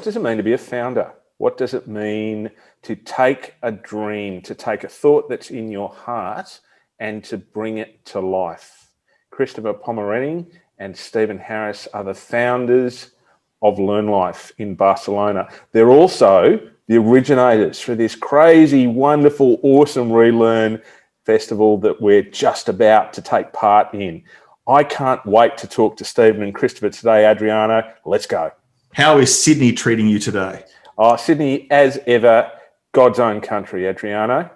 does it mean to be a founder? What does it mean to take a dream, to take a thought that's in your heart and to bring it to life? Christopher Pommerening and Stephen Harris are the founders of Learn Life in Barcelona. They're also the originators for this crazy, wonderful, awesome Relearn festival that we're just about to take part in. I can't wait to talk to Stephen and Christopher today, Adriano. Let's go. How is Sydney treating you today? Oh, Sydney, as ever, God's own country, Adriano.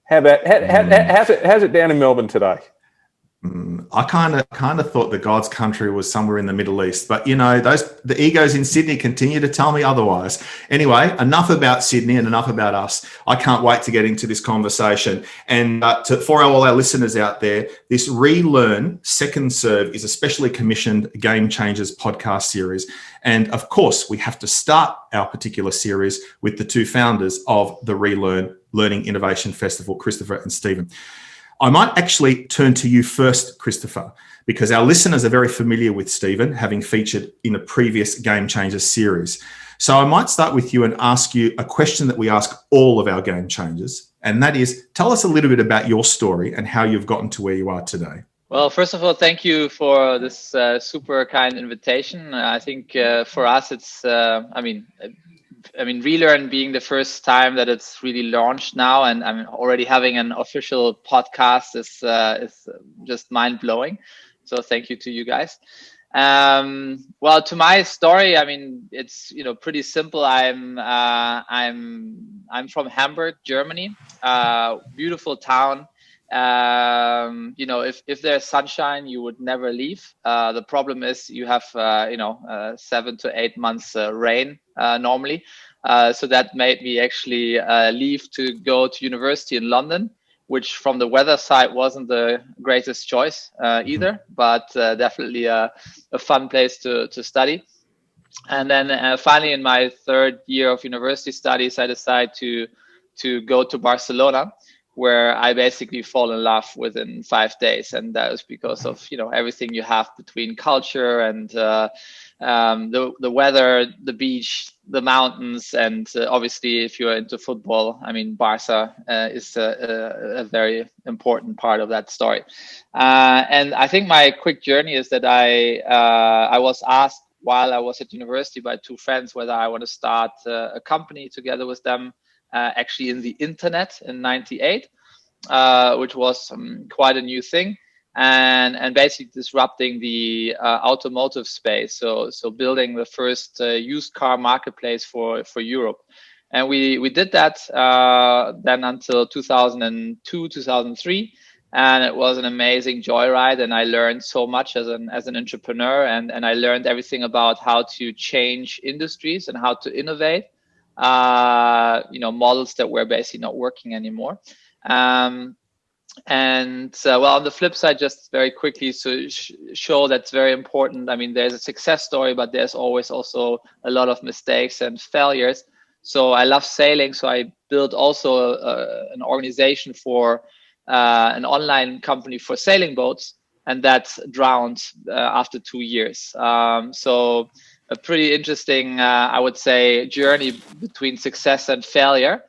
How's it down in Melbourne today? I kind of thought the God's country was somewhere in the Middle East, but the egos in Sydney continue to tell me otherwise. Anyway, enough about Sydney and enough about us. I can't wait to get into this conversation. And for all our listeners out there, this Relearn Second Serve is a specially commissioned Game Changers podcast series. And of course, we have to start our particular series with the two founders of the Relearn Learning Innovation Festival, Christopher and Stephen. I might actually turn to you first, Christopher, because our listeners are very familiar with Stephen, having featured in a previous Game Changers series. So I might start with you and ask you a question that we ask all of our Game Changers, and that is, tell us a little bit about your story and how you've gotten to where you are today. Well, first of all, thank you for this super kind invitation. I think for us, it's, Relearn being the first time that it's really launched now, and I'm already having an official podcast is just mind blowing. So thank you to you guys. Well, to my story, it's pretty simple. I'm from Hamburg, Germany, beautiful town. If there's sunshine, you would never leave. The problem is you have 7 to 8 months rain normally. So that made me actually leave to go to university in London, which from the weather side wasn't the greatest choice either, but definitely a fun place to study. And then finally in my third year of university studies, I decided to go to Barcelona, where I basically fall in love within 5 days. And that was because of, everything you have between culture and the weather, the beach, the mountains. And obviously, if you're into football, Barca is a very important part of that story. And I think my quick journey is that I was asked while I was at university by two friends whether I want to start a company together with them. Actually in the internet in 98, which was quite a new thing, and basically disrupting the automotive space. So building the first used car marketplace for Europe. And we did that then until 2002, 2003. And it was an amazing joyride. And I learned so much as an entrepreneur, and I learned everything about how to change industries and how to innovate. Models that were basically not working anymore. Well, on the flip side, just very quickly to show that's very important. There's a success story, but there's always also a lot of mistakes and failures. So I love sailing. So I built also an organization for an online company for sailing boats, and that drowned after 2 years. So a pretty interesting, I would say, journey between success and failure,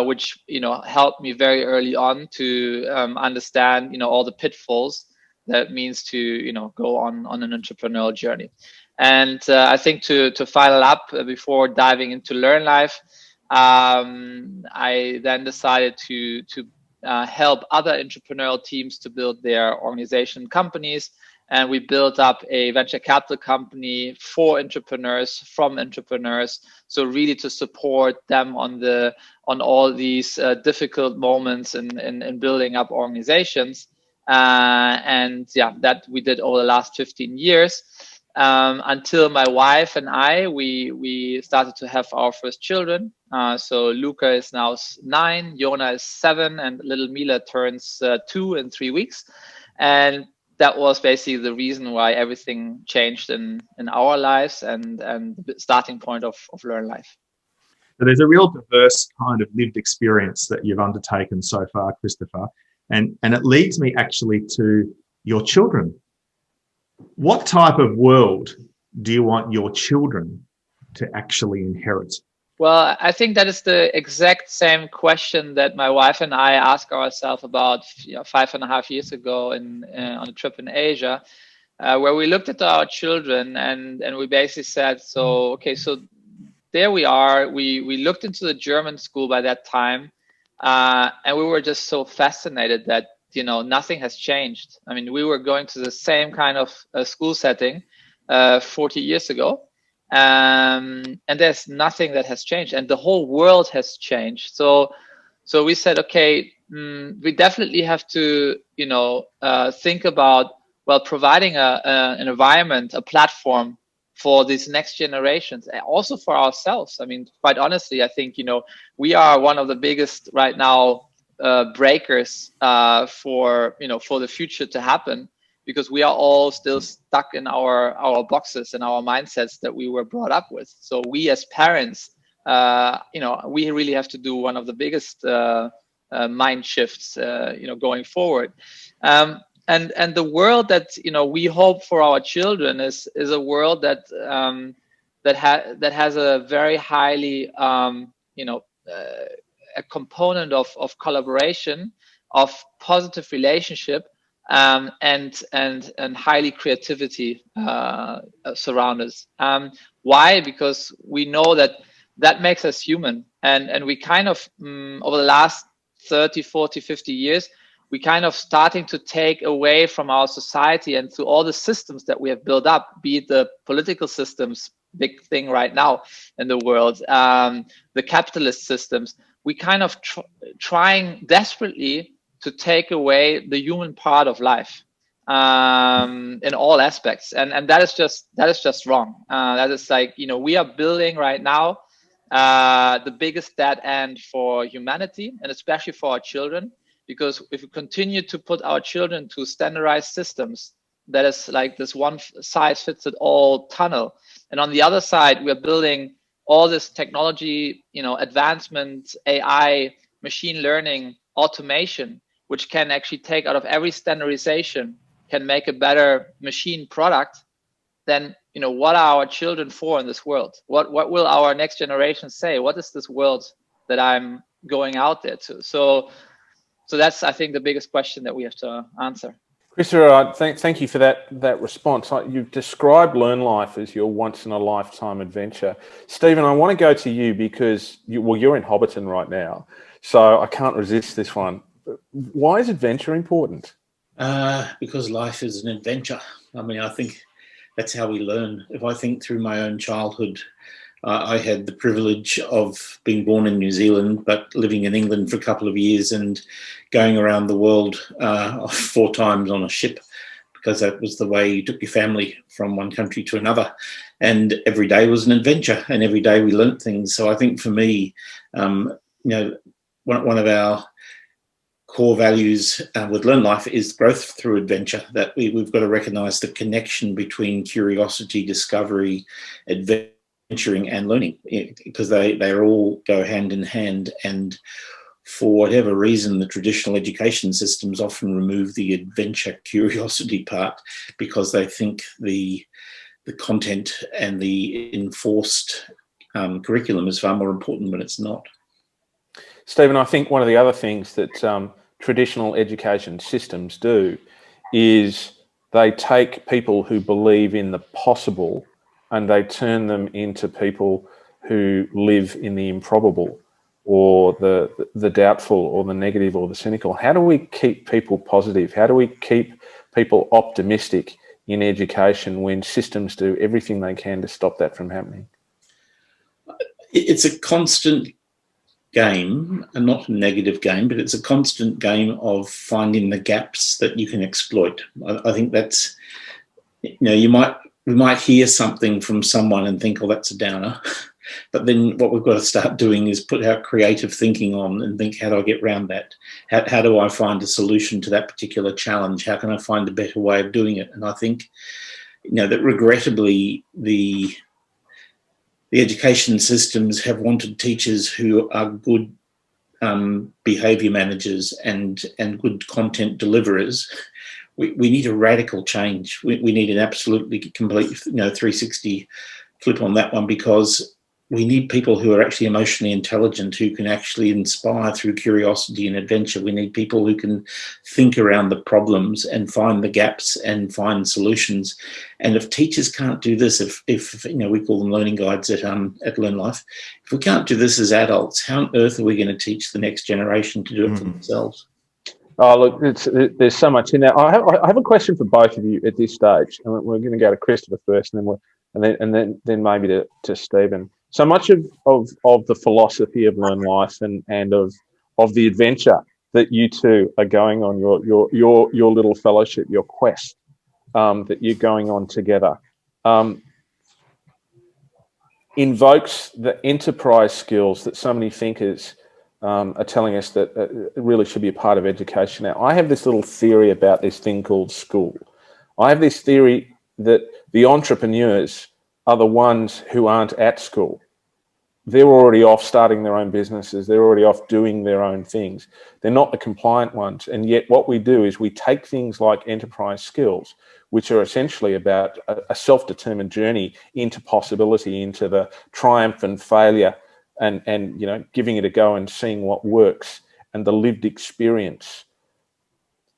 which helped me very early on to understand all the pitfalls that means to go on an entrepreneurial journey. And I think to final up before diving into Learn Life, I then decided to help other entrepreneurial teams to build their organization companies. And we built up a venture capital company for entrepreneurs, from entrepreneurs. So really to support them on all these difficult moments in building up organizations. That we did over the last 15 years until my wife and we started to have our first children. So Luca is now 9, Yona is 7, and little Mila turns 2 in 3 weeks. And that was basically the reason why everything changed in our lives and the starting point of Learn Life. So there's a real diverse kind of lived experience that you've undertaken so far, Christopher. And it leads me actually to your children. What type of world do you want your children to actually inherit? Well, I think that is the exact same question that my wife and I asked ourselves about 5.5 years ago on a trip in Asia, where we looked at our children and we basically said, so there we are. We looked into the German school by that time, and we were just so fascinated that nothing has changed. I mean, we were going to the same kind of school setting 40 years ago. And there's nothing that has changed, and the whole world has changed. So we said, okay, we definitely have to, think about, well, providing an environment, a platform for these next generations, and also for ourselves. I mean, quite honestly, I think, we are one of the biggest right now breakers for the future to happen, because we are all still stuck in our boxes and our mindsets that we were brought up with. So we as parents, we really have to do one of the biggest mind shifts, going forward. And the world that we hope for our children is a world that has a very highly a component of collaboration, of positive relationship, and highly creativity surround us. Why? Because we know that makes us human, and we kind of over the last 30, 40, 50 years, we kind of starting to take away from our society and through all the systems that we have built up, be it the political systems, big thing right now in the world, the capitalist systems, we kind of trying desperately to take away the human part of life in all aspects, and that is just wrong. That is like, we are building right now the biggest dead end for humanity, and especially for our children, because if we continue to put our children to standardized systems, that is like this one size fits it all tunnel, and on the other side we're building all this technology, advancement, AI, machine learning, automation, which can actually take out of every standardization, can make a better machine product, then, what are our children for in this world? What will our next generation say? What is this world that I'm going out there to? So that's, I think, the biggest question that we have to answer. Christopher, thank you for that response. You've described Learn Life as your once-in-a-lifetime adventure. Stephen, I want to go to you because you're in Hobbiton right now, so I can't resist this one. Why is adventure important? Because life is an adventure. I mean, I think that's how we learn. If I think through my own childhood, I had the privilege of being born in New Zealand, but living in England for a couple of years and going around the world 4 times on a ship, because that was the way you took your family from one country to another. And every day was an adventure, and every day we learnt things. So I think for me, one of our core values with Learn Life is growth through adventure, that we've got to recognise the connection between curiosity, discovery, adventuring and learning, because they all go hand in hand. And for whatever reason, the traditional education systems often remove the adventure curiosity part, because they think the content and the enforced curriculum is far more important when it's not. Stephen, I think one of the other things that traditional education systems do is they take people who believe in the possible and they turn them into people who live in the improbable, or the doubtful, or the negative, or the cynical. How do we keep people positive? How do we keep people optimistic in education when systems do everything they can to stop that from happening? It's a constant game, and not a negative game, but it's a constant game of finding the gaps that you can exploit. I think that's, we might hear something from someone and think, oh, that's a downer. But then what we've got to start doing is put our creative thinking on and think, how do I get around that? How do I find a solution to that particular challenge? How can I find a better way of doing it? And I think, that regrettably, the education systems have wanted teachers who are good behaviour managers and good content deliverers. We need a radical change. We need an absolutely complete 360 flip on that one, because we need people who are actually emotionally intelligent, who can actually inspire through curiosity and adventure. We need people who can think around the problems and find the gaps and find solutions. And if teachers can't do this, if you know, we call them learning guides at Learn Life, if we can't do this as adults, how on earth are we going to teach the next generation to do it for themselves? Oh, look, there's so much in there. I have a question for both of you at this stage, and we're going to go to Christopher first, and then maybe to Stephen. So much of the philosophy of Learn Life and of the adventure that you two are going on, your little fellowship, your quest that you're going on together, invokes the enterprise skills that so many thinkers are telling us that it really should be a part of education now. I have this little theory about this thing called school. I have this theory that the entrepreneurs are the ones who aren't at school. They're already off starting their own businesses. They're already off doing their own things. They're not the compliant ones. And yet what we do is we take things like enterprise skills, which are essentially about a self-determined journey into possibility, into the triumph and failure, and you know, giving it a go and seeing what works, and the lived experience.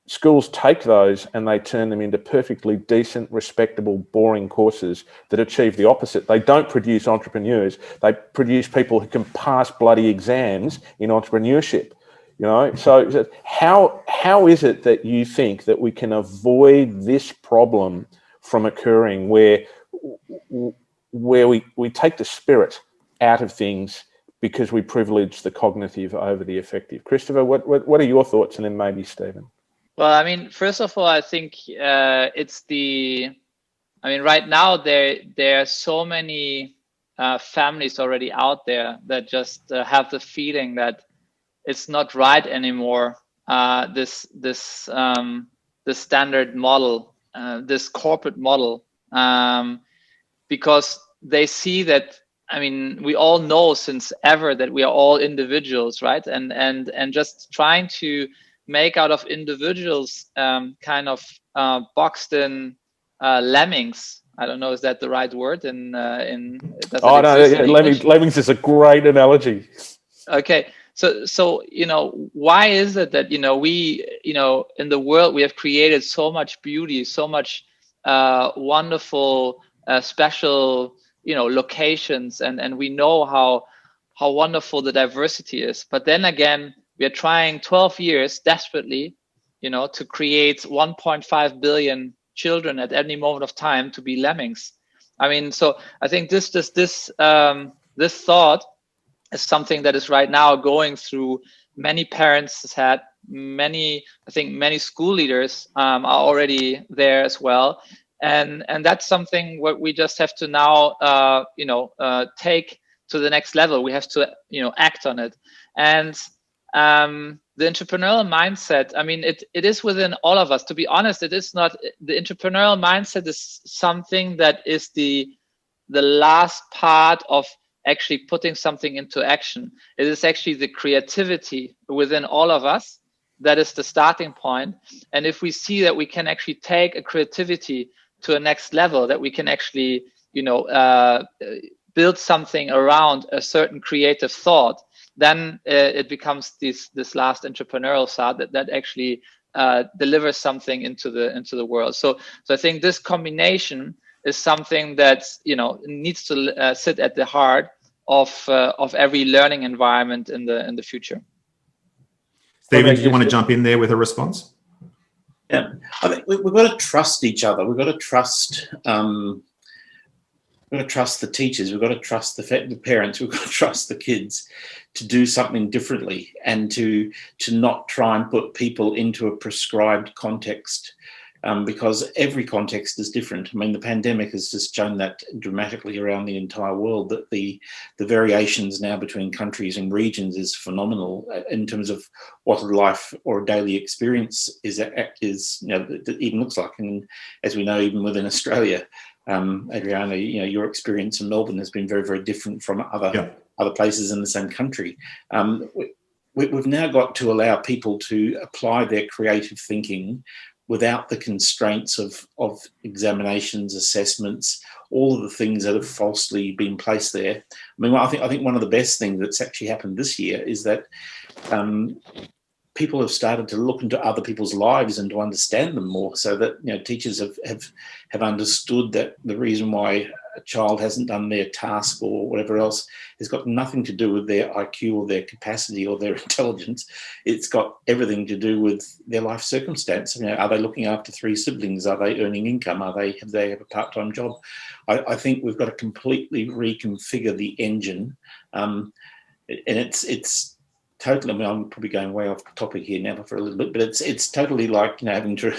Schools take those and they turn them into perfectly decent, respectable, boring courses that achieve the opposite. They don't produce entrepreneurs. They produce people who can pass bloody exams in entrepreneurship. You know, so how is it that you think that we can avoid this problem from occurring, where we take the spirit out of things because we privilege the cognitive over the affective? Christopher, what are your thoughts, and then maybe Stephen? Well, I mean, first of all, I think right now there are so many families already out there that just have the feeling that it's not right anymore. This standard model, this corporate model, because they see that. I mean, we all know since ever that we are all individuals, right? And just trying to make out of individuals kind of boxed in lemmings. I don't know, is that the right word? Lemmings is a great analogy. Okay, so you know, why is it that we in the world we have created so much beauty, so much wonderful special locations, and we know how wonderful the diversity is, but then again we are trying 12 years desperately, to create 1.5 billion children at any moment of time to be lemmings. I mean, so I think this thought is something that is right now going through many parents' head. Many school leaders are already there as well, and that's something what we just have to now take to the next level. We have to act on it. And the entrepreneurial mindset, I mean, it is within all of us. To be honest, it is not. The entrepreneurial mindset is something that is the last part of actually putting something into action. It is actually the creativity within all of us that is the starting point. And if we see that we can actually take a creativity to a next level, that we can actually build something around a certain creative thought, then it becomes this last entrepreneurial side that actually delivers something into the world. So I think this combination is something that needs to sit at the heart of every learning environment in the future. Stephen, do you want to jump in there with a response? Yeah, I think we've got to trust each other. We've got to trust. We've got to trust the teachers. We've got to trust the parents. We've got to trust the kids to do something differently, and to not try and put people into a prescribed context, because every context is different. I mean, the pandemic has just shown that dramatically around the entire world, that the variations now between countries and regions is phenomenal in terms of what a life or a daily experience is that even looks like. And as we know, even within Australia, Adriano, your experience in Melbourne has been very, very different from other places in the same country. We've now got to allow people to apply their creative thinking without the constraints of examinations, assessments, all of the things that have falsely been placed there. I mean, I think one of the best things that's actually happened this year is that people have started to look into other people's lives and to understand them more, so that, you know, teachers have understood that the reason why a child hasn't done their task or whatever else has got nothing to do with their IQ or their capacity or their intelligence. It's got everything to do with their life circumstance. You know, are they looking after 3 siblings? Are they earning income? Have they have a part-time job? I think we've got to completely reconfigure the engine, and it's totally. I mean, I'm probably going way off topic here now for a little bit, but it's totally like, you know, having to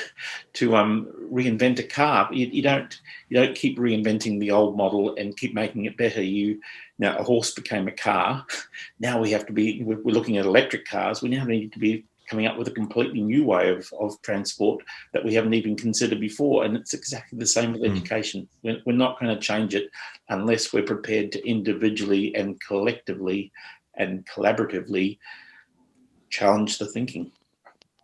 reinvent a car. You don't keep reinventing the old model and keep making it better. Now a horse became a car. Now we're looking at electric cars. We now need to be coming up with a completely new way of transport that we haven't even considered before. And it's exactly the same with education. We're not going to change it unless we're prepared to individually and collectively and collaboratively challenge the thinking.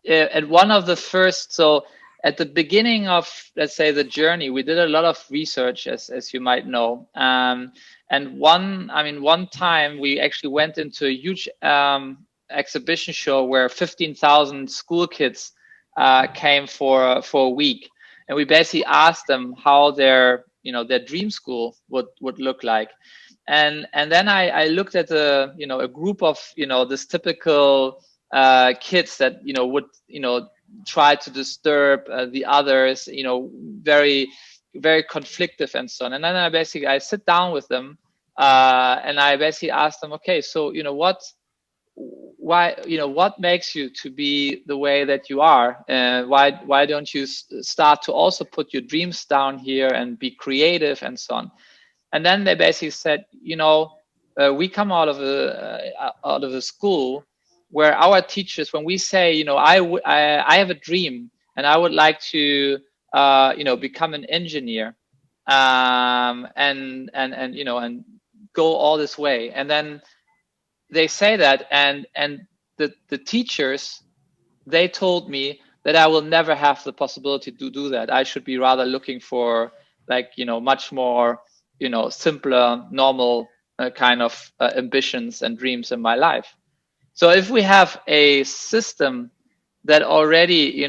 At one of the first, so at the beginning of, let's say, the journey, we did a lot of research, as you might know. And one time we actually went into a huge exhibition show where 15,000 school kids came for a week, and we basically asked them how their dream school would look like. And then I looked at a group of this typical kids that would try to disturb the others, very very conflictive and so on. And then I sit down with them and I basically ask them, okay, so what makes you to be the way that you are? Why don't you start to also put your dreams down here and be creative and so on? And then they basically said, we come out of a school where our teachers, when we say, I have a dream and I would like to, become an engineer, and go all this way, and then they say that, and the teachers, they told me that I will never have the possibility to do that. I should be rather looking for much more simpler, normal kind of ambitions and dreams in my life. So if we have a system that already,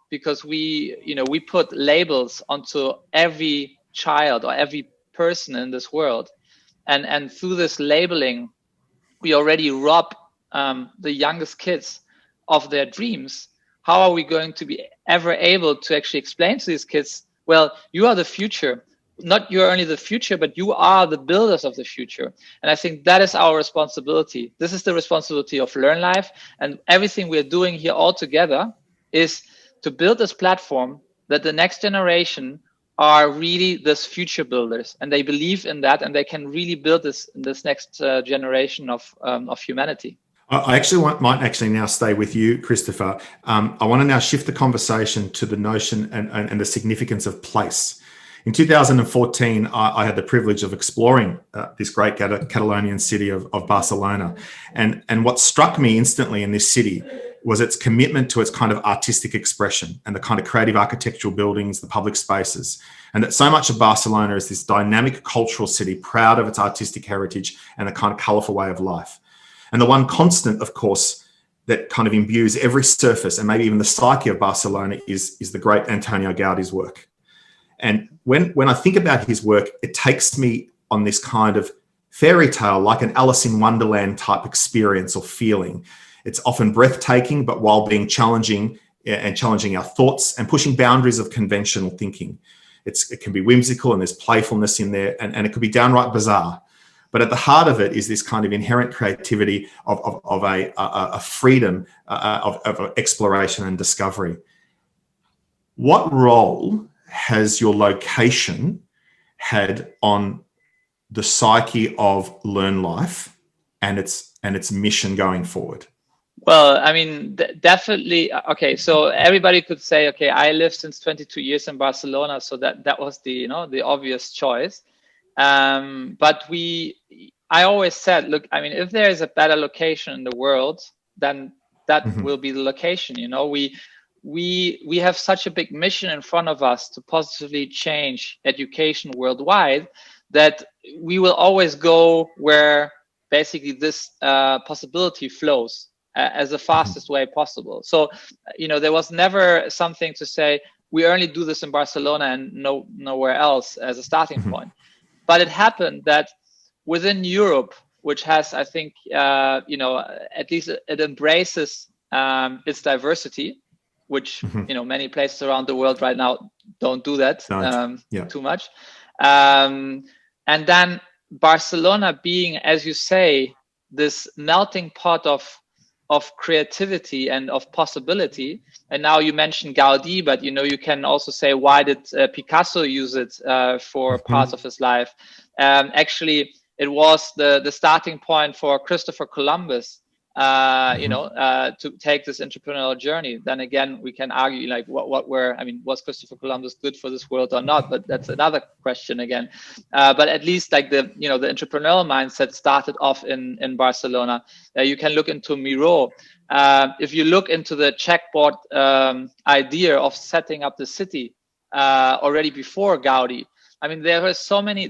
because we put labels onto every child or every person in this world, and through this labeling, we already rob the youngest kids of their dreams. How are we going to be ever able to actually explain to these kids, well, you are the future? Not you're only the future, but you are the builders of the future. And I think that is our responsibility. This is the responsibility of Learn Life, and everything we're doing here all together is to build this platform that the next generation are really this future builders, and they believe in that, and they can really build this next generation of humanity. I actually might now stay with you, Christopher. I want to now shift the conversation to the notion and the significance of place. In 2014, I had the privilege of exploring this great Catalonian city of Barcelona. And what struck me instantly in this city was its commitment to its kind of artistic expression and the kind of creative architectural buildings, the public spaces. And that so much of Barcelona is this dynamic cultural city, proud of its artistic heritage and a kind of colourful way of life. And the one constant, of course, that kind of imbues every surface and maybe even the psyche of Barcelona is the great Antonio Gaudi's work. And when I think about his work, it takes me on this kind of fairy tale, like an Alice in Wonderland type experience or feeling. It's often breathtaking, but while being challenging and challenging our thoughts and pushing boundaries of conventional thinking. It can be whimsical and there's playfulness in there, and it could be downright bizarre. But at the heart of it is this kind of inherent creativity of a freedom of exploration and discovery. What role has your location had on the psyche of Learn Life and its mission going forward? Well, I mean, definitely. Okay, so everybody could say, okay, I lived since 22 years in Barcelona, so that was the obvious choice. But I always said, look, I mean, if there is a better location in the world, then that will be the location. we have such a big mission in front of us to positively change education worldwide, that we will always go where basically this possibility flows as the fastest way possible. So, there was never something to say, we only do this in Barcelona and nowhere else as a starting point. But it happened that within Europe, which has, I think, at least it embraces its diversity, which, many places around the world right now don't do that too much. And then Barcelona being, as you say, this melting pot of creativity and of possibility. And now you mentioned Gaudi, but you can also say, why did Picasso use it for parts of his life? Actually, it was the starting point for Christopher Columbus, to take this entrepreneurial journey. Then again, we can argue like was Christopher Columbus good for this world or not? But that's another question again. But at least like the entrepreneurial mindset started off in Barcelona. You can look into Miro. If you look into the checkboard idea of setting up the city already before Gaudi, I mean, there's so many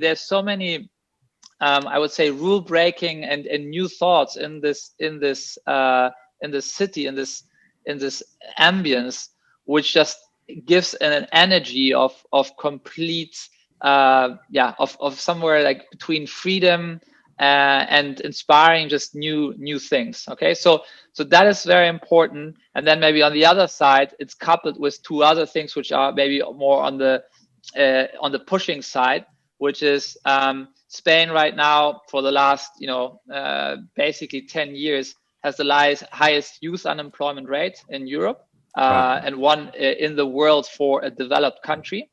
I would say rule breaking and new thoughts in this city, in this ambience, which just gives an energy of complete of somewhere like between freedom and inspiring just new things. Okay, so that is very important. And then maybe on the other side, it's coupled with two other things which are maybe more on the pushing side, which is Spain right now for the last, basically 10 years has the highest youth unemployment rate in Europe and one in the world for a developed country,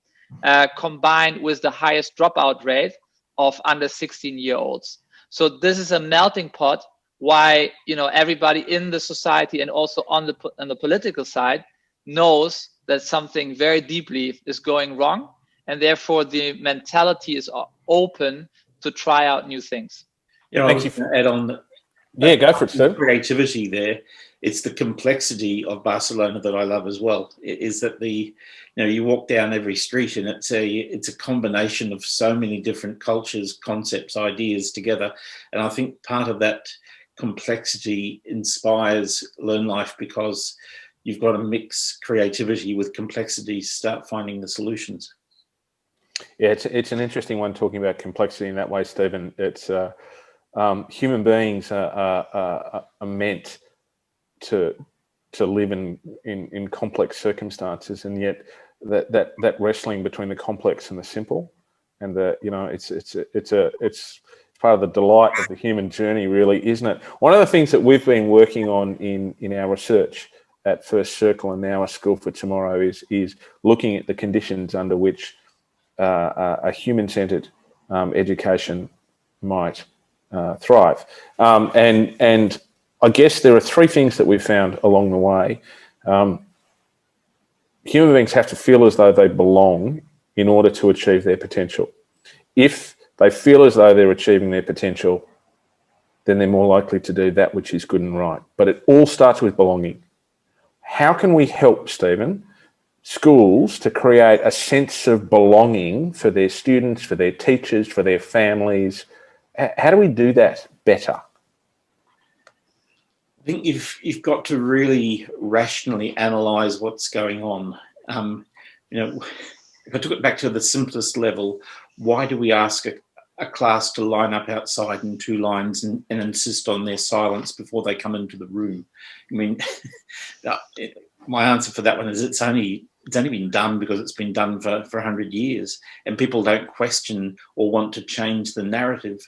combined with the highest dropout rate of under 16-year-olds. So this is a melting pot why, everybody in the society and also on the political side knows that something very deeply is going wrong. And therefore, the mentality is open to try out new things. Thank you for add on. Go for it, Steve. Creativity there. It's the complexity of Barcelona that I love as well. Is that you walk down every street and it's a combination of so many different cultures, concepts, ideas together. And I think part of that complexity inspires Learn Life, because you've got to mix creativity with complexity to start finding the solutions. Yeah, it's an interesting one talking about complexity in that way, Stephen. It's human beings are meant to live in complex circumstances, and yet that wrestling between the complex and the simple, and it's part of the delight of the human journey, really, isn't it? One of the things that we've been working on in our research at First Circle and now a School for Tomorrow is looking at the conditions under which a human-centered education might thrive. And I guess there are three things that we've found along the way. Human beings have to feel as though they belong in order to achieve their potential. If they feel as though they're achieving their potential, then they're more likely to do that which is good and right. But it all starts with belonging. How can we help, Stephen, schools to create a sense of belonging for their students, for their teachers, for their families? How do we do that better? I think you've got to really rationally analyse what's going on. If I took it back to the simplest level, why do we ask a class to line up outside in two lines and insist on their silence before they come into the room? I mean, my answer for that one is it's only been done because it's been done for 100 years, and people don't question or want to change the narrative.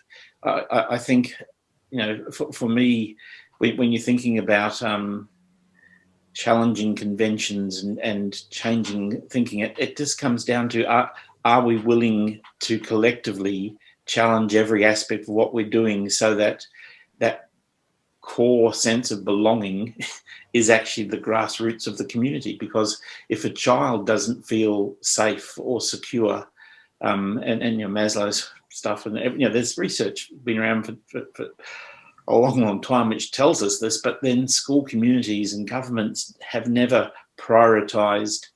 I think, for me, when you're thinking about challenging conventions and changing thinking, it just comes down to are we willing to collectively challenge every aspect of what we're doing, so that that core sense of belonging is actually the grassroots of the community. Because if a child doesn't feel safe or secure, and Maslow's stuff, and there's research been around for a long, long time, which tells us this, but then school communities and governments have never prioritized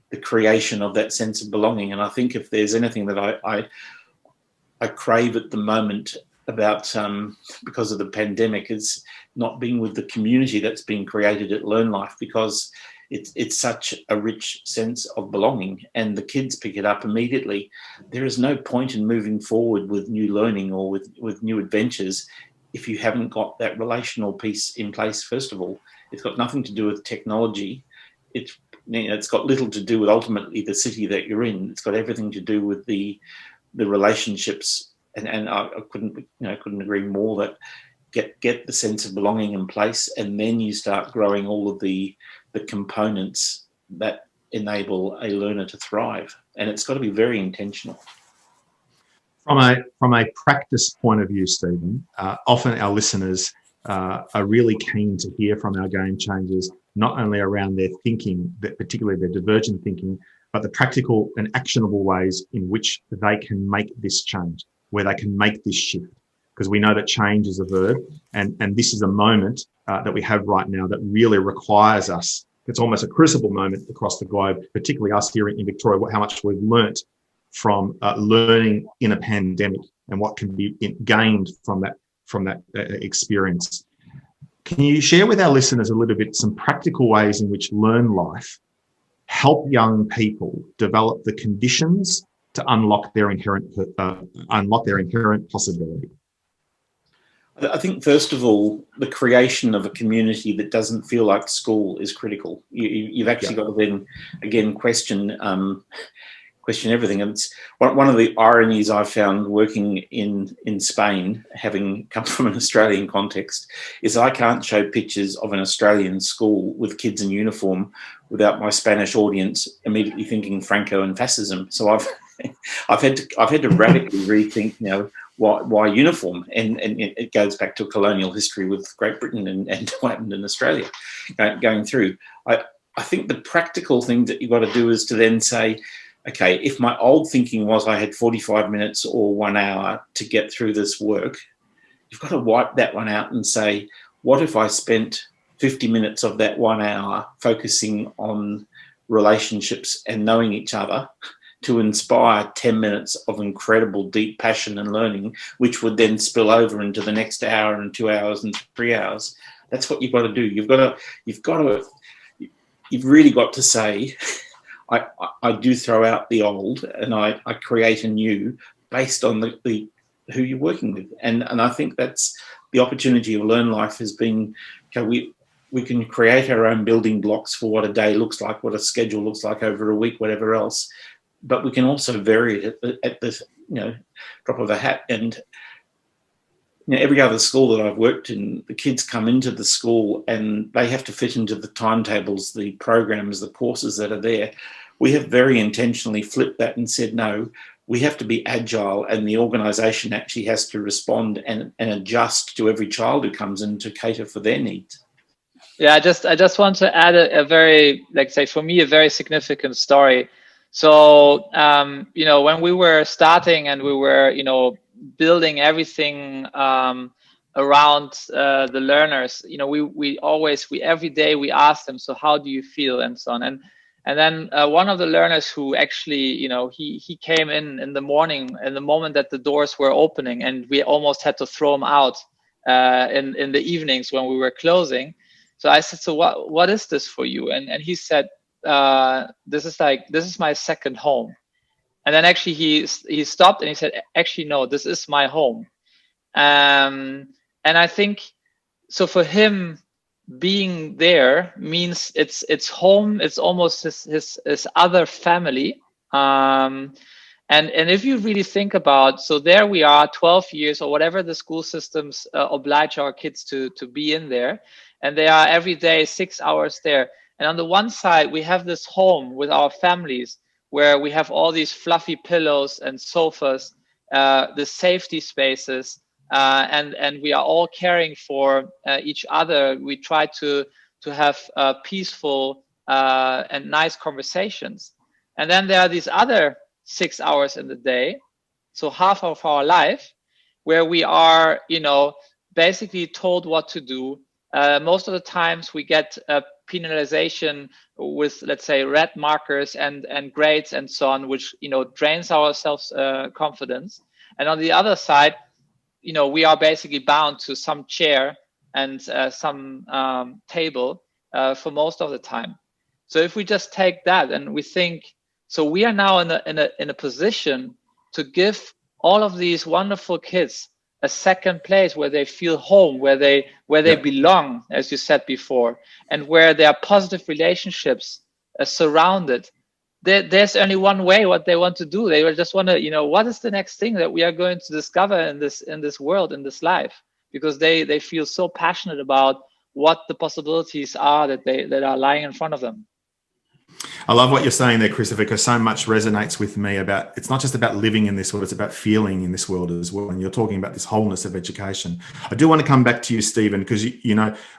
the creation of that sense of belonging. And I think if there's anything that I crave at the moment about, because of the pandemic, is not being with the community that's been created at Learn Life, because it's such a rich sense of belonging, and the kids pick it up immediately. There is no point in moving forward with new learning or with new adventures if you haven't got that relational piece in place. First of all, it's got nothing to do with technology. It's got little to do with ultimately the city that you're in. It's got everything to do with the relationships, and I couldn't agree more that get the sense of belonging in place, and then you start growing all of the components that enable a learner to thrive. And it's got to be very intentional. From a practice point of view, Stephen, often our listeners are really keen to hear from our game changers, not only around their thinking, particularly their divergent thinking, but the practical and actionable ways in which they can make this change, where they can make this shift. Because we know that change is a verb, and this is a moment that we have right now that really requires us. It's almost a crucible moment across the globe, particularly us here in Victoria, how much we've learnt from learning in a pandemic and what can be gained from that experience. Can you share with our listeners a little bit some practical ways in which Learn Life help young people develop the conditions to unlock their inherent possibility? I think, first of all, the creation of a community that doesn't feel like school is critical. You've actually got to then, again, question everything. And it's one of the ironies I found working in Spain, having come from an Australian context, is I can't show pictures of an Australian school with kids in uniform without my Spanish audience immediately thinking Franco and fascism. So I've had to radically rethink, why uniform, and it goes back to colonial history with Great Britain and what happened in Australia going through. I think the practical thing that you've got to do is to then say, okay, if my old thinking was I had 45 minutes or 1 hour to get through this work, you've got to wipe that one out and say, what if I spent 50 minutes of that 1 hour focusing on relationships and knowing each other to inspire 10 minutes of incredible deep passion and learning, which would then spill over into the next hour and 2 hours and 3 hours. That's what you've got to do. You've really got to say, I do throw out the old and I create a new based on the who you're working with. And I think that's the opportunity of Learn Life has been, okay, we can create our own building blocks for what a day looks like, what a schedule looks like over a week, whatever else. But we can also vary it at the drop of a hat. And every other school that I've worked in, the kids come into the school and they have to fit into the timetables, the programs, the courses that are there. We have very intentionally flipped that and said, no, we have to be agile, and the organisation actually has to respond and adjust to every child who comes in to cater for their needs. Yeah, I just want to add a very, for me, a very significant story. So, when we were starting and we were, building everything around the learners, we every day we asked them, so how do you feel, and so on. And then one of the learners who actually, he came in the morning, in the moment that the doors were opening, and we almost had to throw him out in the evenings when we were closing. So I said, so what is this for you? And he said, this is my second home. And then actually he stopped and he said, actually, no, this is my home. And I think, so for him, being there means it's home. It's almost his other family. And if you really think about, so there we are, 12 years or whatever the school systems oblige our kids to be in there, and they are every day 6 hours there. And on the one side, we have this home with our families where we have all these fluffy pillows and sofas, the safety spaces, and we are all caring for each other. We try to have peaceful and nice conversations. And then there are these other 6 hours in the day, so half of our life, where we are, basically told what to do. Most of the times we get penalization with, let's say, red markers and grades and so on, which, drains our self confidence. And on the other side, we are basically bound to some chair and some table for most of the time. So if we just take that and we think, so we are now in a position to give all of these wonderful kids a second place where they feel home, where they belong, as you said before, and where there are positive relationships surrounded. There's only one way what they want to do. They will just want to, what is the next thing that we are going to discover in this world, in this life, because they feel so passionate about what the possibilities are that are lying in front of them. I love what you're saying there, Christopher, because so much resonates with me about, it's not just about living in this world, it's about feeling in this world as well. And you're talking about this wholeness of education. I do want to come back to you, Stephen, because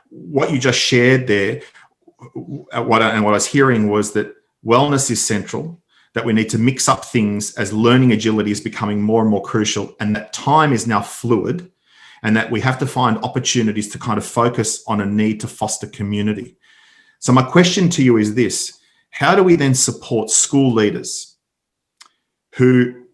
what you just shared there, what I was hearing was that wellness is central, that we need to mix up things as learning agility is becoming more and more crucial, and that time is now fluid, and that we have to find opportunities to kind of focus on a need to foster community. So my question to you is this: how do we then support school leaders who,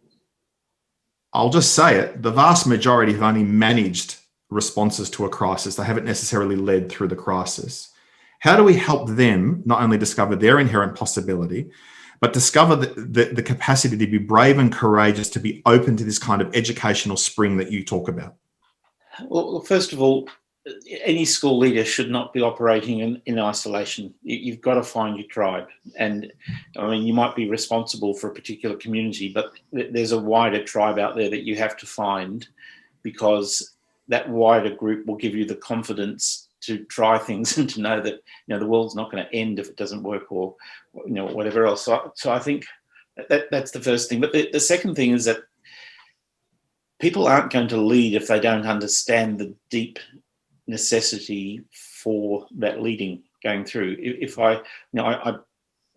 I'll just say it, the vast majority have only managed responses to a crisis. They haven't necessarily led through the crisis. How do we help them not only discover their inherent possibility, but discover the capacity to be brave and courageous, to be open to this kind of educational spring that you talk about? Well, first of all, any school leader should not be operating in isolation. You've got to find your tribe. And I mean, you might be responsible for a particular community, but there's a wider tribe out there that you have to find, because that wider group will give you the confidence to try things and to know that, the world's not going to end if it doesn't work, or, whatever else. So I think that's the first thing. But the second thing is that people aren't going to lead if they don't understand the deep necessity for that leading going through. If I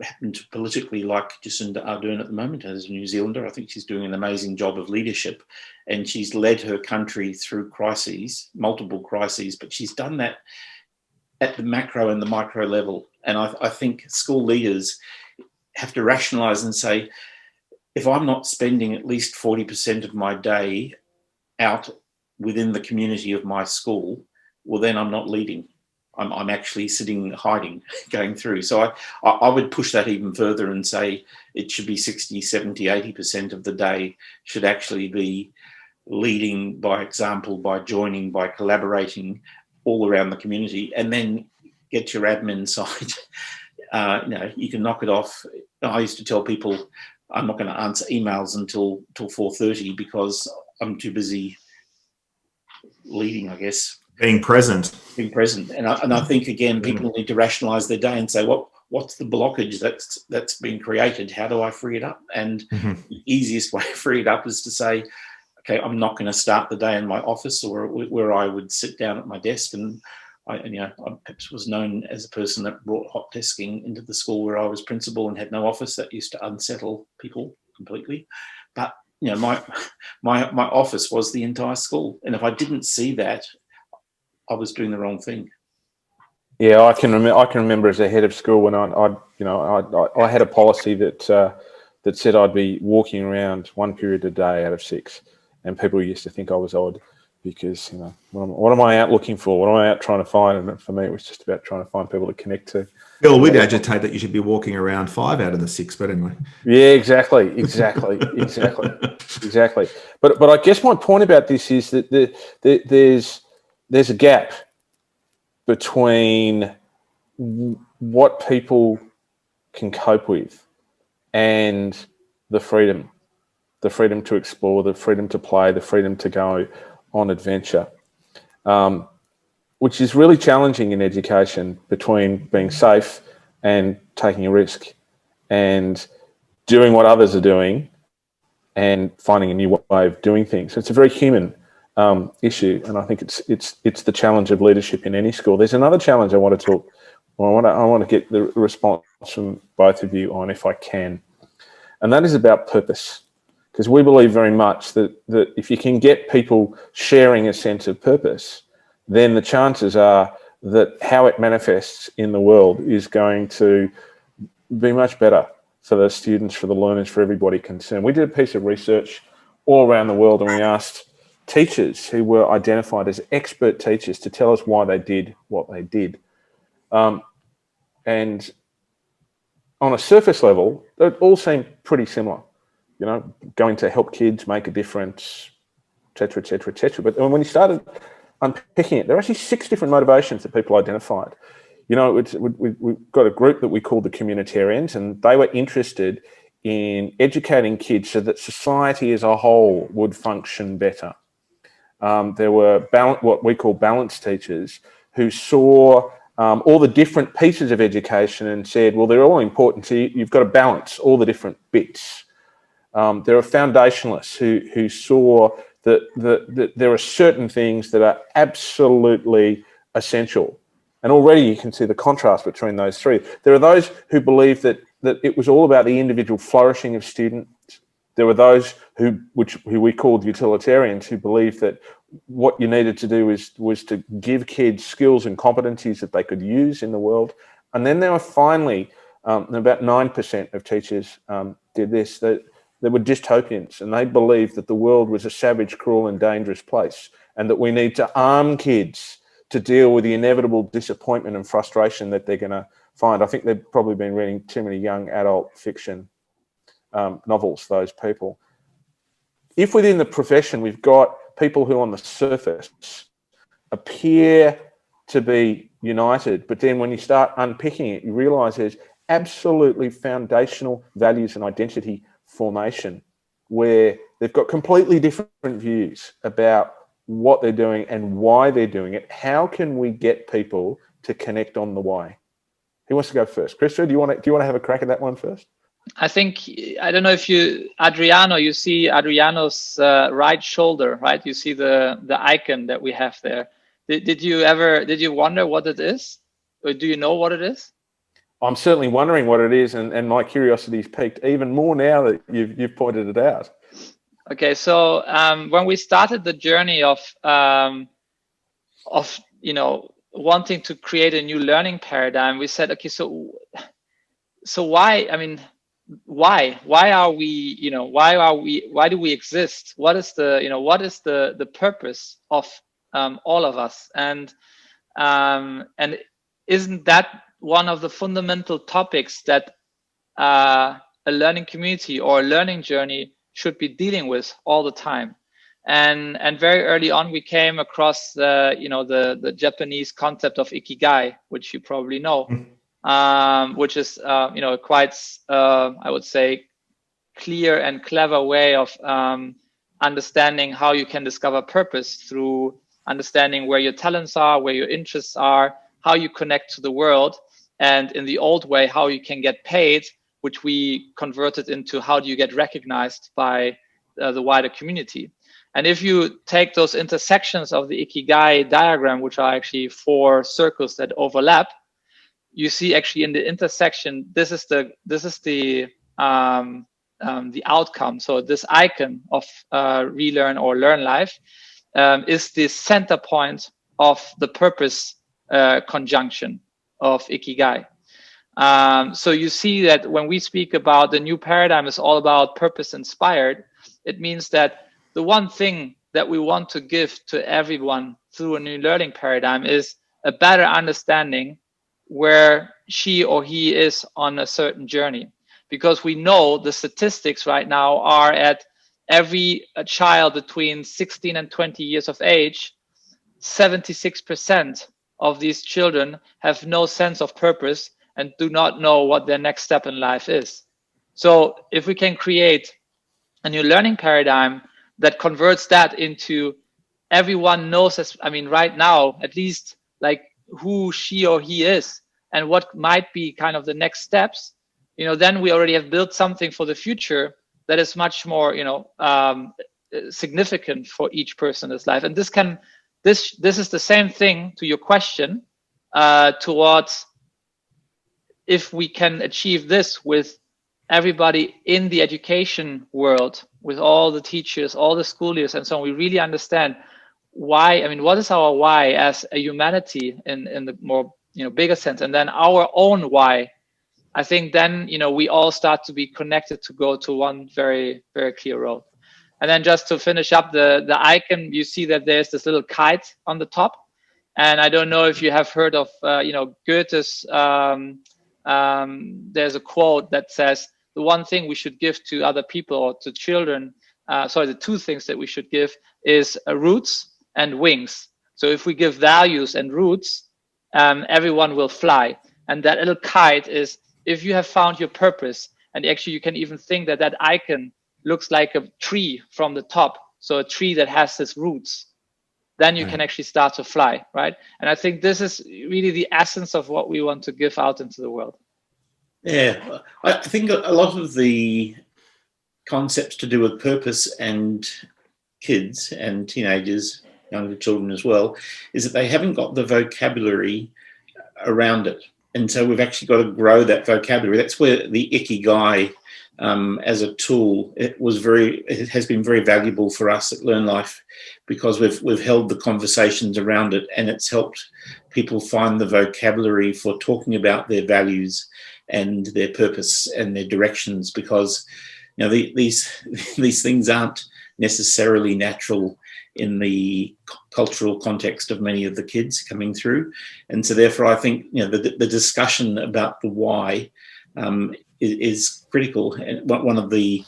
happen to politically like Jacinda Ardern at the moment as a New Zealander. I think she's doing an amazing job of leadership, and she's led her country through crises, multiple crises, but she's done that at the macro and the micro level. And I think school leaders have to rationalize and say, if I'm not spending at least 40% of my day out within the community of my school, well, then I'm not leading. I'm actually sitting, hiding, going through. So I would push that even further and say it should be 60, 70, 80% of the day should actually be leading by example, by joining, by collaborating all around the community, and then get your admin side. You can knock it off. I used to tell people I'm not going to answer emails until 4:30 because I'm too busy leading, I guess. Being present. And I think, again, people need to rationalize their day and say, what's the blockage that's been created? How do I free it up? And the easiest way to free it up is to say, okay, I'm not going to start the day in my office or where I would sit down at my desk. And I perhaps was known as a person that brought hot desking into the school where I was principal and had no office. That used to unsettle people completely. But my office was the entire school, and if I didn't see that, I was doing the wrong thing. Yeah, I can remember as a head of school when I had a policy that said I'd be walking around one period a day out of 6, and people used to think I was odd because what am I out looking for? What am I out trying to find? And for me, it was just about trying to find people to connect to. Bill, we'd agitate that you should be walking around 5 out of the 6, but anyway. Yeah, exactly. But I guess my point about this is that there's a gap between what people can cope with and the freedom to explore, the freedom to play, the freedom to go on adventure, which is really challenging in education, between being safe and taking a risk and doing what others are doing and finding a new way of doing things. It's a very human issue, and I think it's the challenge of leadership in any school. There's another challenge I want to get the response from both of you on, if I can, and that is about purpose, because we believe very much that if you can get people sharing a sense of purpose, then the chances are that how it manifests in the world is going to be much better for the students, for the learners, for everybody concerned. We did a piece of research all around the world, and we asked teachers who were identified as expert teachers to tell us why they did what they did. And on a surface level, it all seemed pretty similar. You know, going to help kids make a difference, et cetera, et cetera, et cetera. But when you started unpicking it, there are actually 6 different motivations that people identified. You know, we've got a group that we call the communitarians, and they were interested in educating kids so that society as a whole would function better. There were what we call balanced teachers who saw all the different pieces of education and said, well, they're all important, so you've got to balance all the different bits. There are foundationalists who saw that there are certain things that are absolutely essential. And already you can see the contrast between those 3. There are those who believe that it was all about the individual flourishing of students. There were those who we called utilitarians, who believed that what you needed to do was to give kids skills and competencies that they could use in the world. And then there were finally, about 9% of teachers did this, that they were dystopians, and they believed that the world was a savage, cruel and dangerous place, and that we need to arm kids to deal with the inevitable disappointment and frustration that they're going to find. I think they've probably been reading too many young adult fiction novels, those people. If within the profession we've got people who on the surface appear to be united, but then when you start unpicking it, you realise there's absolutely foundational values and identity formation where they've got completely different views about what they're doing and why they're doing it. How can we get people to connect on the why? Who wants to go first? Krista, do you want to have a crack at that one first? I think, I don't know if you see Adriano's right shoulder, right? You see the icon that we have there. Did you wonder what it is? Or do you know what it is? I'm certainly wondering what it is, and my curiosity is piqued even more now that you've pointed it out. Okay, so when we started the journey of wanting to create a new learning paradigm, we said, okay, so why? I mean, why do we exist? What is the purpose of all of us? And isn't that one of the fundamental topics that a learning community or a learning journey should be dealing with all the time? And very early on, we came across the Japanese concept of ikigai, which you probably know, which is quite I would say clear and clever way of understanding how you can discover purpose through understanding where your talents are, where your interests are, how you connect to the world, and in the old way, how you can get paid, which we converted into how do you get recognized by the wider community. And if you take those intersections of the Ikigai diagram, which are actually 4 circles that overlap, you see actually in the intersection, this is the outcome. So this icon of relearn or learn life is the center point of the purpose conjunction of Ikigai. So you see that when we speak about the new paradigm is all about purpose inspired, it means that the one thing that we want to give to everyone through a new learning paradigm is a better understanding where she or he is on a certain journey. Because we know the statistics right now are at every child between 16 and 20 years of age, 76% of these children have no sense of purpose and do not know what their next step in life is. So if we can create a new learning paradigm that converts that into everyone knows, right now, at least like who she or he is and what might be kind of the next steps, then we already have built something for the future that is much more, significant for each person's life. And this is the same thing to your question towards if we can achieve this with everybody in the education world, with all the teachers, all the school leaders, and so on, we really understand why, I mean, what is our why as a humanity in the more, bigger sense, and then our own why, I think then, we all start to be connected to go to one very, very clear road. And then just to finish up the icon, you see that there's this little kite on the top. And I don't know if you have heard of, Goethe's, there's a quote that says, the one thing we should give to other people or to children, the two things that we should give is roots and wings. So if we give values and roots, everyone will fly. And that little kite is, if you have found your purpose, and actually you can even think that that icon looks like a tree from the top. So a tree that has its roots, then you can actually start to fly, right? And I think this is really the essence of what we want to give out into the world. Yeah, I think a lot of the concepts to do with purpose and kids and teenagers, younger children as well, is that they haven't got the vocabulary around it. And so we've actually got to grow that vocabulary. That's where the Ikigai as a tool, it has been very valuable for us at Learn Life, because we've held the conversations around it, and it's helped people find the vocabulary for talking about their values and their purpose and their directions, because these things aren't necessarily natural in the cultural context of many of the kids coming through. And so therefore I think the discussion about the why is critical. And one of the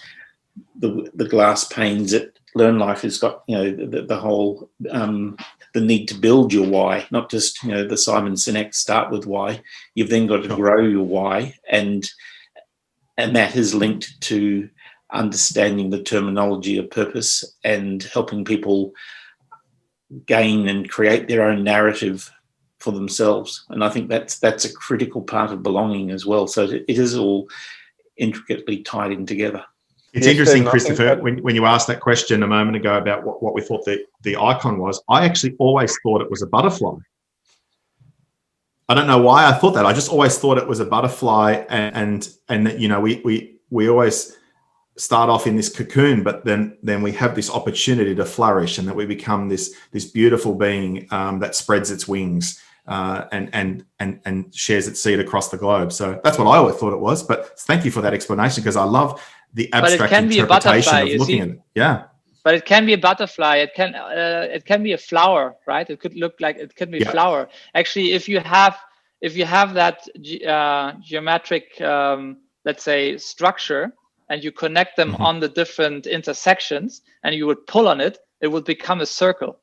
glass panes at Learn Life has got the whole the need to build your why, not just the Simon Sinek start with why. You've then got to grow your why, and that is linked to understanding the terminology of purpose and helping people gain and create their own narrative for themselves. And I think that's a critical part of belonging as well. So it is all intricately tied in together. It's interesting, Christopher, when you asked that question a moment ago about what we thought the icon was, I actually always thought it was a butterfly. I don't know why I thought that. I just always thought it was a butterfly, and we always start off in this cocoon, but then we have this opportunity to flourish, and that we become this beautiful being that spreads its wings and shares its seed across the globe. So that's what I always thought it was. But thank you for that explanation, because I love the abstract interpretation of looking at it. Yeah. But it can be a butterfly. It can be a flower, right? It could look like it can be a flower. Actually, if you have that geometric, let's say, structure, and you connect them on the different intersections, and you would pull on it, it would become a circle,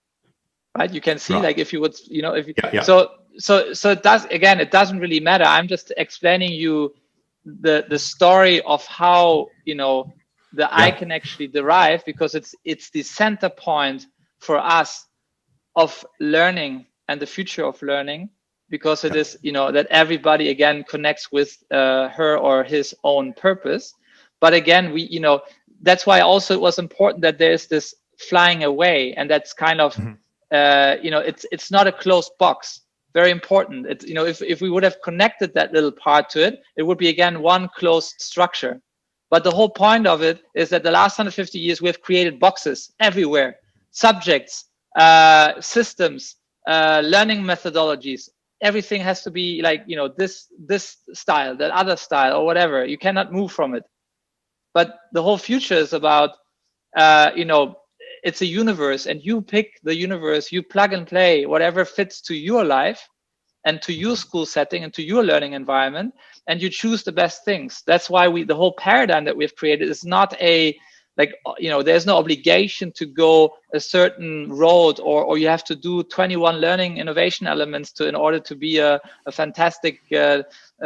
right? You can see, like, if you would, so it does, again, it doesn't really matter. I'm just explaining you the story of how, the icon actually derive, because it's the center point for us of learning and the future of learning, because it is, that everybody again connects with her or his own purpose. But again, that's why also it was important that there's this flying away, and that's kind of, it's not a closed box. Very important. It's, if we would have connected that little part to it, it would be again one closed structure. But the whole point of it is that the last 150 years we've created boxes everywhere, subjects, systems, learning methodologies. Everything has to be like, this style, that other style, or whatever. You cannot move from it. But the whole future is about, it's a universe, and you pick the universe, you plug and play whatever fits to your life and to your school setting and to your learning environment, and you choose the best things. That's why the whole paradigm that we've created is not there's no obligation to go a certain road, or you have to do 21 learning innovation elements in order to be a fantastic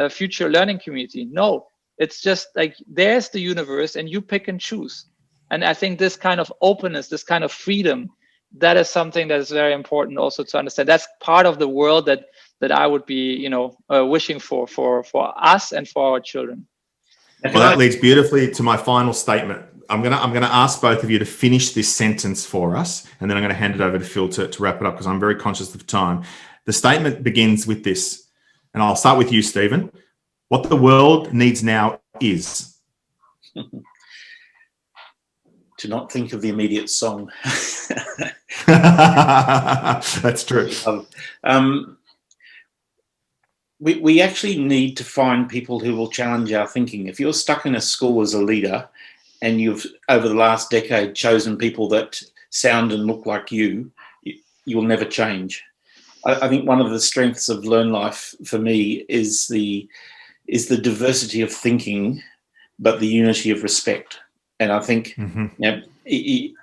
future learning community. No. It's just like, there's the universe, and you pick and choose. And I think this kind of openness, this kind of freedom, that is something that is very important also to understand. That's part of the world that I would be, wishing for us and for our children. Well, that leads beautifully to my final statement. I'm gonna ask both of you to finish this sentence for us, and then I'm going to hand it over to Phil to wrap it up, because I'm very conscious of time. The statement begins with this, and I'll start with you, Stephen. What the world needs now is. to not think of the immediate song. That's true. We actually need to find people who will challenge our thinking. If you're stuck in a school as a leader and you've, over the last decade, chosen people that sound and look like you will never change. I think one of the strengths of Learn Life for me is the diversity of thinking, but the unity of respect. And I think we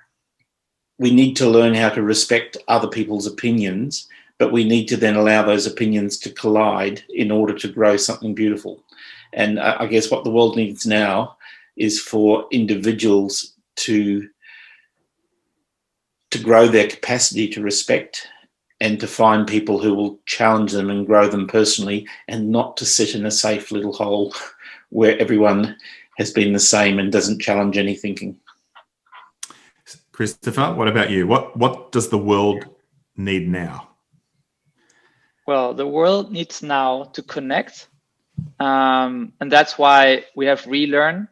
need to learn how to respect other people's opinions, but we need to then allow those opinions to collide in order to grow something beautiful. And I guess what the world needs now is for individuals to grow their capacity to respect and to find people who will challenge them and grow them personally, and not to sit in a safe little hole where everyone has been the same and doesn't challenge any thinking. Christopher, what about you? What does the world need now? Well, the world needs now to connect. And that's why we have Relearn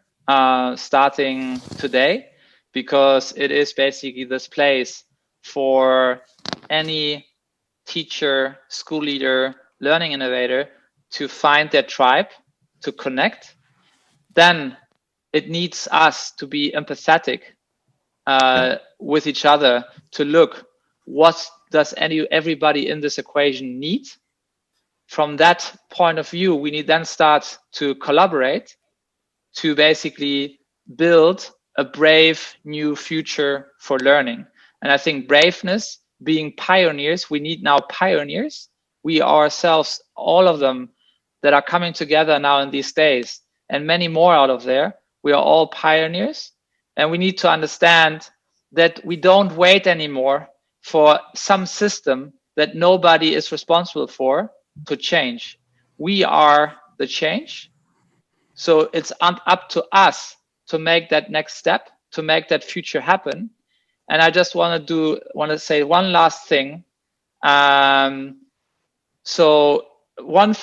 starting today, because it is basically this place for any teacher, school leader, learning innovator to find their tribe, to connect. Then it needs us to be empathetic with each other, to look, what does everybody in this equation need? From that point of view, we need then start to collaborate to basically build a brave new future for learning. And I think braveness, being pioneers, we need now pioneers. We ourselves, all of them that are coming together now in these days, and many more out of there, we are all pioneers. And we need to understand that we don't wait anymore for some system that nobody is responsible for to change. We are the change. So it's up to us to make that next step, to make that future happen. And I just want to say one last thing. So one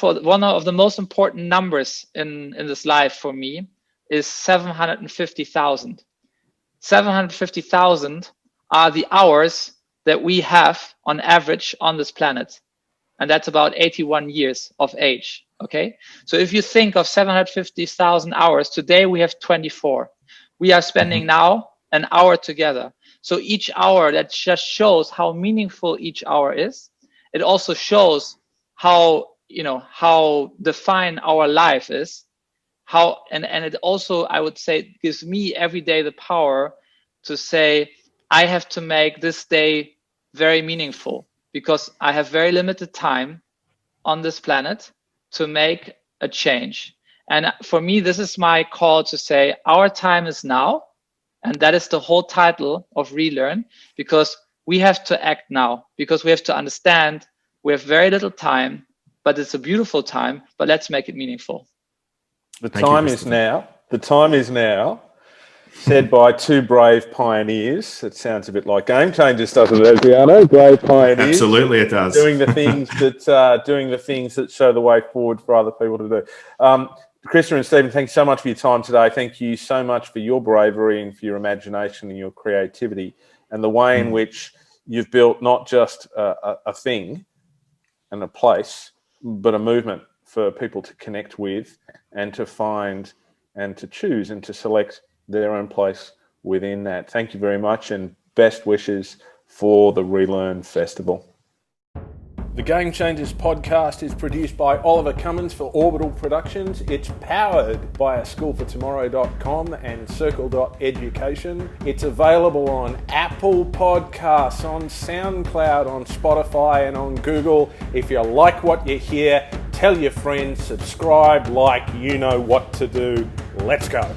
of the most important numbers in this life for me is 750,000. 750,000 are the hours that we have on average on this planet. And that's about 81 years of age. Okay. So if you think of 750,000 hours, today we have 24. We are spending now an hour together. So each hour, that just shows how meaningful each hour is. It also shows how defined our life is. And it also, I would say, gives me every day the power to say, I have to make this day very meaningful, because I have very limited time on this planet to make a change. And for me, this is my call to say, our time is now. And that is the whole title of Relearn, because we have to act now, because we have to understand we have very little time, but it's a beautiful time, but let's make it meaningful. The time is now. The time is now. Said by two brave pioneers. It sounds a bit like Game Changers, doesn't it, Adriano? Brave pioneers. Absolutely, it does. Doing the things that show the way forward for other people to do. Krista and Stephen, thanks so much for your time today. Thank you so much for your bravery and for your imagination and your creativity, and the way in which you've built not just a thing and a place, but a movement for people to connect with and to find and to choose and to select their own place within that. Thank you very much, and best wishes for the Relearn Festival. The Game Changers podcast is produced by Oliver Cummins for Orbital Productions. It's powered by schoolfortomorrow.com and circle.education. It's available on Apple Podcasts, on SoundCloud, on Spotify and on Google. If you like what you hear, tell your friends, subscribe, like, you know what to do. Let's go.